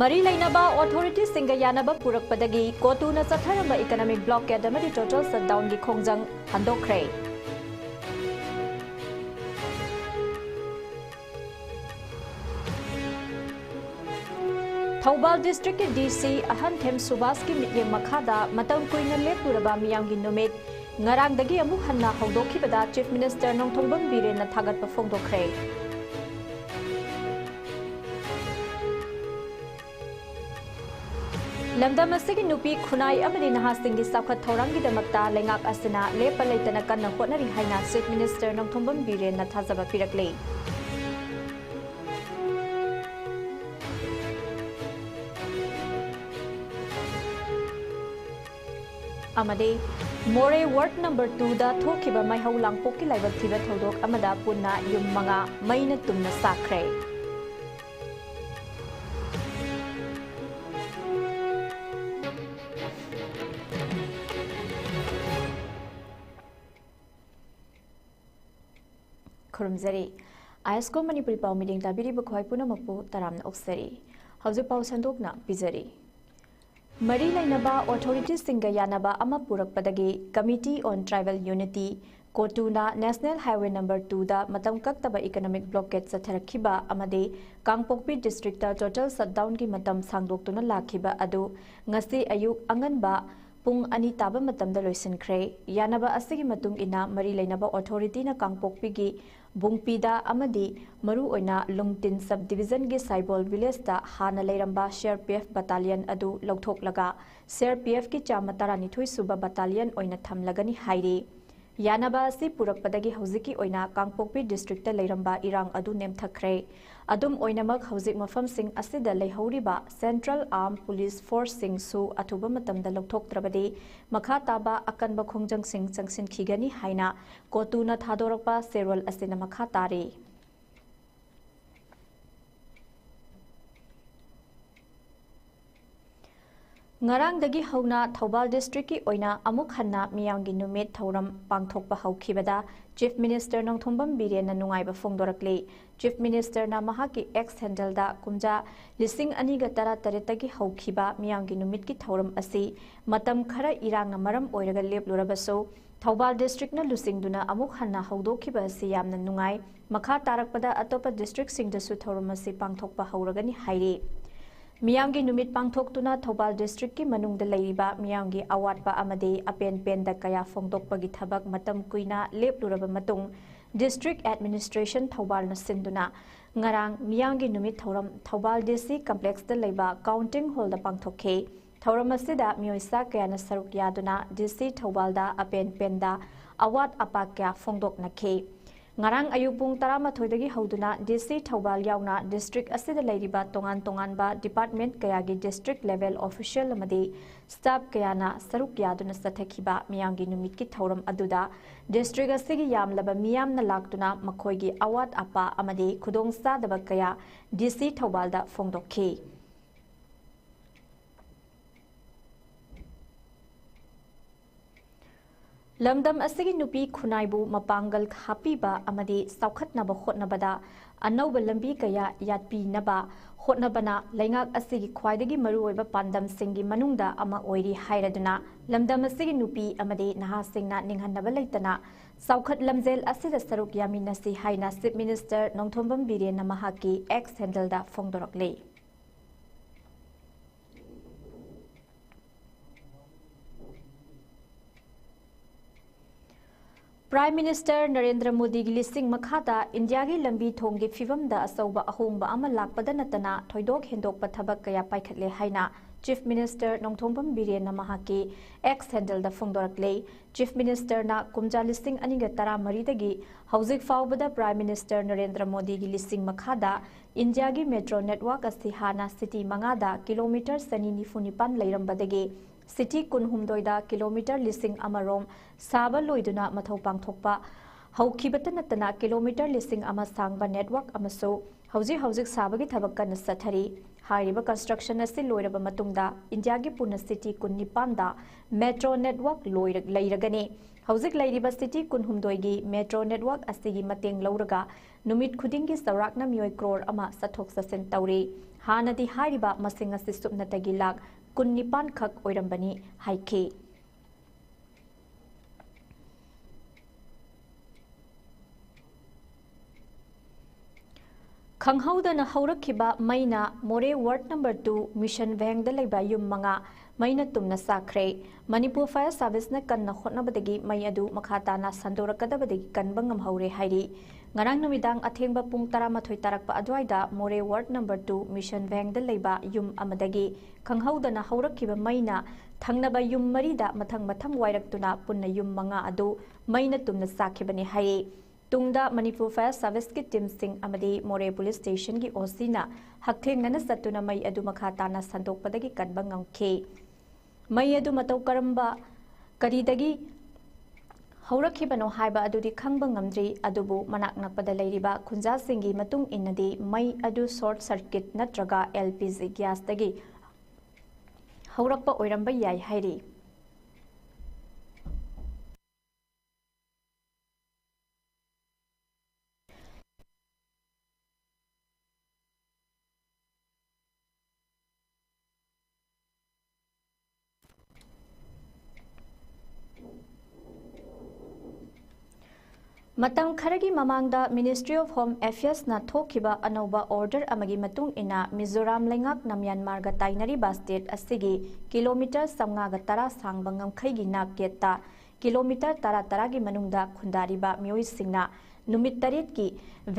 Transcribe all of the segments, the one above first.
मरी लेनबा ऑथोरिटी सिंगा यानबा पुरकपदगी कोतुना चथरंबा इकोनॉमिक ब्लॉकेड अमदी टोटल शटडाउन की खोंजंग हंदोखरे। थौबाल डिस्ट्रिक्ट के डीसी अहन थेम सुभाष की मिटये मखादा मतम कुइना लेपुरबा मियांगी नुमित ngarangdagi amuk hanna haudokhibada chief minister Nongthombam Biren थागतपा फोंदोखरे। लमदम असिगी नुपी खुनाई अमदी नहासिंगी साखत थौरांगीदमक्ता लेंगाक असना लेपा लेतना कन्ना होटनरी हाइना चीफ मिनिस्टर नोंथोंबम बीरेन थाजबा पिरकले। अमदे मोरे वार्ड नंबर 2 दा थोखिबा माइहौ लांगपोकी लाइबक थिबा थौदोक अमदा पुन्ना युम मंगा मैना तुमना साखरे। खुरुमजरी ISCOM मणिपुरी पाउ मीटिंग ताबिरी बखवाई पुनमपु तरामना ओक्सरी हौजे पाउ संदोकना पिजरी। मरी लेनबा ऑथोरिटी सिंगा यानबा अमा पुरकपदगी कमिटी ऑन ट्राइबल यूनिटी कोटुना नेशनल हाईवे नंबर 2 दा मतम कक्तबा इकोनॉमिक ब्लॉकेड चथरखिबा अमदे कांगपोकपी डिस्ट्रिक्ट टोटल शटडाउन की मतम सांगदोक्तुना लाखिबा अदु ngasi अयुक अंगनबा पुंग अनि ताबा मतमदा लोइसनख्रे। यानबा असिगी मतुंग इना मरी लेनबा ऑथोरिटी ना कांगपोकपीगी बुंगपीदा अमदी मरु ओइना लुंगटिन सब डिवीजन गे साइबोल विलेज दा हाना लेरंबा CRPF बटालियन अदु लौथोकलगा CRPF की चामा 12 सुबा बटालियन ओइना थमलगनी हाइरे। यानबा असि पुरकपदगी हौजिकी ओइना कांगपोकपी डिस्ट्रिक्ट लेरंबा इरांग अदु नेमथखरे। अदुम ओइनामक हौजिक मफम सिंग असिदा लेहौरिबा सेंट्रल आर्म पुलिस फोर्स सिंग सु अथुबा मतमदा लौथोक्त्रबदे मखा ताबा अकनबा खोंजंग सिंग चंगसिनखिगनी हाइना कोतुना थादोरकपा सेरोल असिना मखा तारे। ngarangdagi hauna thobal district ki oina amuk hanna miyangi numit thauram pangthokpa haukhibada chief minister nongthombam biren na nungaiba phongdorakle। chief minister na mahaki ex handle da kumja lising ani ga tara taretagi haukhiba miyangi numit ki thauram asi matam khara irang na maram oiraga leplurabaso thobal district na lusingduna amuk hanna haudokhiba asi yamna nungai makha tarakpada atopa district sing da su thauram asi pangthokpa hauragani haire। मियांगी नुमित पांगथोक्तुना Thoubal district की मनुंगदा लेरिबा मियांगी अवाटपा अमदे open पेनदा कया फोंदोकपगी थबक मतम कुइना लेपलुरबा मतुंग district administration Thoubal न सिंदुना ngarang मियांगी नुमित थौरम Thoubal DC complex दा लेबा काउंटिंग हॉल दा पांगथोखे। थौरम असिदा मियोइसा कयाना सरुक यादुना DC थौबाल दा अपेन पेनदा अवाट अपा कया फोंदोकनखे। ngarang ayupung 13 hauduna DC thobal yauna district asida leiriba tongan tongan ba department kayagi district level official amadi staff kayana saruk yaduna sathakhiba miyangi numit ki thoram aduda district asigi yamlaba miyamna laktuna makhoigi awat apa amadi khudong sadaba kaya DC thobal da phongdokhi। लमदम असिगी नुपी खुनाइबु मपांगल हापीबा अमदे साउखतनबा होटनबदा अनौब लंबी कया यातपीनबा होटनबना लैंगाक असिगी ख्वाइदगी मरुओइबा पांदम सिंगी मनुंगदा अमा ओइरी हाइरदुना लमदम असिगी नुपी अमदे नहासिंगना निंगहनबा लेतना साउखत लमजेल असिदा सरुक यामिनसी हाइना चीफ मिनिस्टर नोंथोंबम बीरेन महाकी एक्स हैंडलदा फोंदोरकले। प्राइम मिनिस्टर नरेंद्र मोदी की लिस्टिंग मखादा इंडिया की लंबी थोंग की फिवम दा असौबा अहोंबा अमा लाकपदा नतना थोइदोक हेंदोकपा थबक कया पाइखतले हाइना चीफ मिनिस्टर नोंथोंबम बीरेन ना महाकी एक्स हैंडल दा फोंदोरकले। चीफ मिनिस्टर ना कुमजा लिस्टिंग अनिगा 13 दगी हौजिक फाउबदा प्राइम मिनिस्टर नरेंद्र मोदी की लिस्टिंग मखादा इंडिया की मेट्रो नेटवर्क असि हाना सिटी मंगादा किलोमीटर 294 लेरंबदगी सिटी कुनहुमदोइदा किलोमीटर लिसिंग अमरोम साबा लोइदुना मथौ पांगथोकपा हौखिबता नतना किलोमीटर लिसिंग अमा सांगबा नेटवर्क अमसो हौजिक साबगी थबक कन सथरी। हाइरिबा कंस्ट्रक्शन असि लोइरबा मतुंगदा इंडिया की पुना सिटी 19 दा मेट्रो नेटवर्क लोइरग लेइरगने। हौजिक लेइरिबा सिटी कुनहुमदोइगी मेट्रो नेटवर्क असिगी मतेंग लौरगा नुमित खुदिंगी सौराकना मियोय क्रोर अमा सथोक ससिन तौरी। हानदी हारिबा मसिंग असि सुपनतगी लाख 19 खक ओइरंबनी हाइखी। खंगहौदना हौरखिबा मैना मोरे वार्ड नंबर 2 मिशन बैंक लेबा युम मंगा मैना तुमना साख्रे। मणिपुर फायर सर्विस ने कन्ना होटनबदगी मै अदु मखाताना संदोरकदबदगी कनबंगम हौरे हाइरी। ngarang numidang athengba pung 13 tarakpa adwaida more ward number 2 mission bank da leiba yum amadagi khanghaudana haurakkiba maina thangnaba yum marida mathang wairaktuna punna yum manga adu maina tumna sakhibani hai tungda manipur fire service ki team sing amadi more police station ki osina hakthengna satuna mai adu makhatana sandokpadagi kanba ngamkhe mai adu matau karamba karidagi हौरखिबनो हाइबा अदुदि खंगबा ngamdri adubu manak nakpada leiriba khunja singi matung innadi mai adu short circuit natraga LPG gas tagi haurakpa oiramba yai hairi मतम खरगी ममांगदा ministry of home affairs ना थोखिबा अनौबा order अमगी मतुंग इना मिजोराम लेंगाक ना Myanmar गा ताइनरीबा state असिगी kilometre 910 सांगबा ngamkhaiगी नापकेता kilometre 10 गी मनुंगदा खुंदारीबा मियोइ सिंगना नुमित तरेत की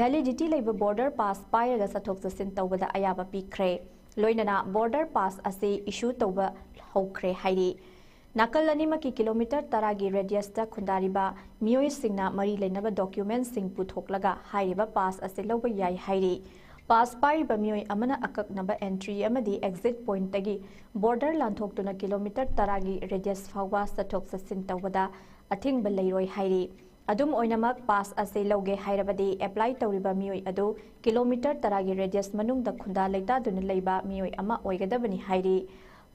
validity लेबा border पास पायरगा सथोक ससिन तौबदा अयाबा पिख्रे लोइनना border पास असे issue तौबा हौख्रे हाइरी नाकल अनिमा की किलोमीटर 10 की रेडियस ता खुंदारीबा मियोइ सिंगना मरी लेनबा डॉक्यूमेंट सिंग पुथोकलगा हाइरिबा पास असे लौबा याई हाइरी पास पाइबा मियोइ अमना अककनबा एंट्री अमदी एग्जिट पॉइंट तगी बॉर्डर लांथोक्तुना किलोमीटर 10 की रेडियस फावबा सथोक ससिन तौबदा अथिंगबा लेरोय हाइरी अदुम ओइनमक पास असे लौगे हाइरबदी अप्लाई तौरिबा मियोइ अदु किलोमीटर 10 की रेडियस मनुंगदा खुंदा लेता दुन लेबा मियोइ अमा ओइगदबनी हाइरी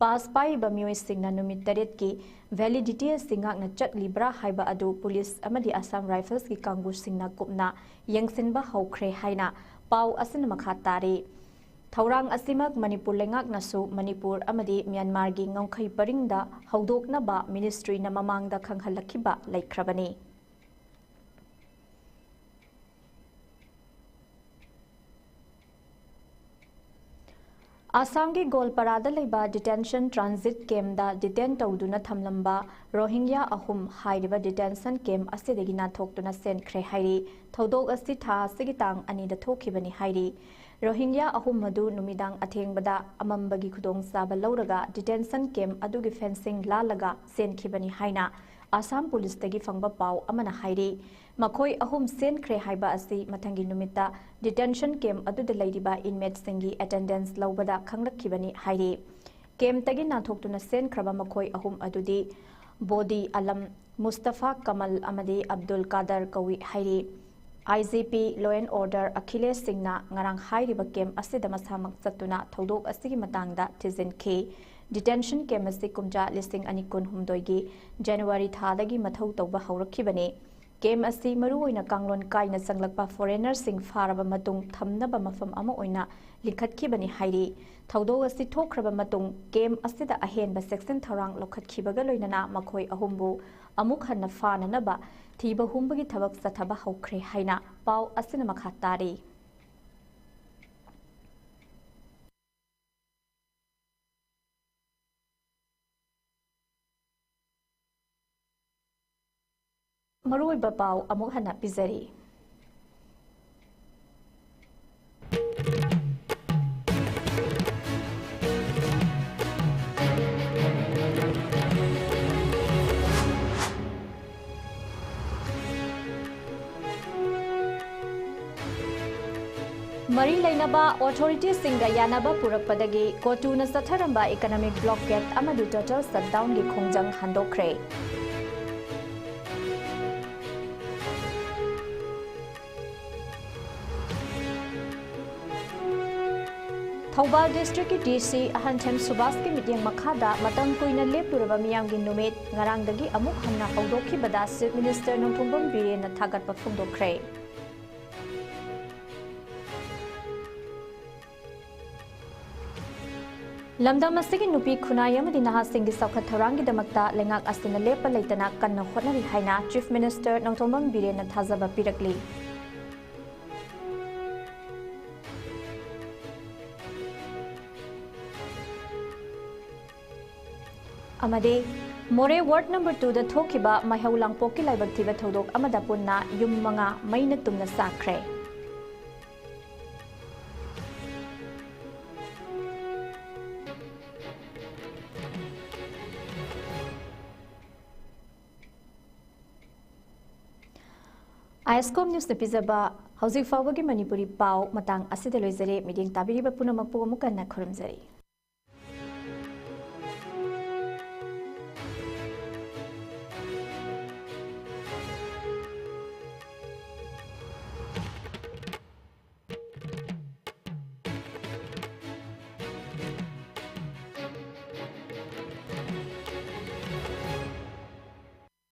पास पाइबा मियोइ सिंगना नुमित तरेत की वैलिडिटी सिंगाकना चटलिब्रा हाइबा अदु पुलिस अमदी असम राइफल्स की कांगू सिंगना कुपना यंगसिनबा हौख्रे हाइना पाउ असन मखा तारे थौरांग असिमक मणिपुर लेंगाकनासु मणिपुर अमदी म्यांमार की ngongkhai paringda हौदोकनबा मिनिस्ट्री ना ममांगदा खंगहलखिबा लेख्रबनी आसाम की गोलपारादा लेबा डिटेंशन ट्रांजिट कैम्प दा डिटेन तौदुना थमलंबा रोहिंग्या अहुम हाइरिबा डिटेंशन कैम्प असिदगी नाथोक्तुना सेनख्रे हाइरी थौदोक असि था सिगी तांग अनिदा थोखिबनी हाइरी रोहिंग्या अहुम मदु नुमिदांग अथेंगबदा अमंबगी खुदोंग साबा लौरगा डिटेंशन कैम्प अदुगी फेंसिंग लालगा सेनखिबनी हाइना आसाम पुलिस तगी फंगबा पाउ अमना हाइरी मखोई अहुम सेनख्रे हाइबा असि मथंगी नुमिता डिटेंशन कैम्प अदुदा लेरिबा इनमेट सिंगी अटेंडेंस लौबदा खंगलखिबनी हाइरी कैम्प तगी नाथोक्तुना सेनख्रबा मखोई अहुम अदुदी बोदी अलम मुस्तफा कमल अमदी अब्दुल कादर कवी हाइरी IGP law and order Akhilesh सिंगना ngarang हाइरिबा कैम्प असिदा मसामक चतुना थौदोक असिगी मतांगदा थिजिनखे डिटेंशन कैम्प असि कुमजा लिसिंग अनिकुन हुमदोइगी जनवरी थादगी मथौ तौबा हौरखिबने कैम्प असि मरुओइना कांगलोन काइना संगलकपा फॉरेनर सिंग फारबा मतुंग थमनबा मफम अमा ओइना लिखतखिबनी हाइरी थौदोक असि थोख्रबा मतुंग कैम्प असिदा अहेनबा सेक्शन थौरांग लोखतखिबगा लोइनना मखोई अहुमबु अमुक हन्ना फाननबा थीबा हुमबगी थबक सथबा हौख्रे हाइना पाउ असिना मखा तारी मरुइबा पाउ अमुक हन्ना पिजरी मरी लेनबा ऑथोरिटी सिंगा यानबा पुरकपदगी कोटुना सथरंबा इकोनॉमिक ब्लॉकेट अमदु टोटल शटडाउन की खोंजंग हंदोख्रे थौबाल डिस्ट्रिक्ट की DC अहंथेम सुभाष की मीटिंग मखादा मतंग कुइना लेपुरबा मियांगी नुमित ngarangdagi amuk hanna haudokhibada Chief Minister Nongthombam Biren थागतपा फोंदोख्रे lamdam asigi nupi khunai amadi nahasinggi saukhat thorangidamata lengak asina lepa leitana kanna hotnari haina Chief Minister Nongthombam Birena thajaba pirakli. Amade More Ward number 2 da thokiba mahau langpokki laibak thiba thodok amada punna yum manga maina tumna sakre. ISCOM News Pizaba Housing Fawagi Manipuri Pau Matang Asida Loizare Meeting Tabiriba Punamakpu Mukanna Kurumzari.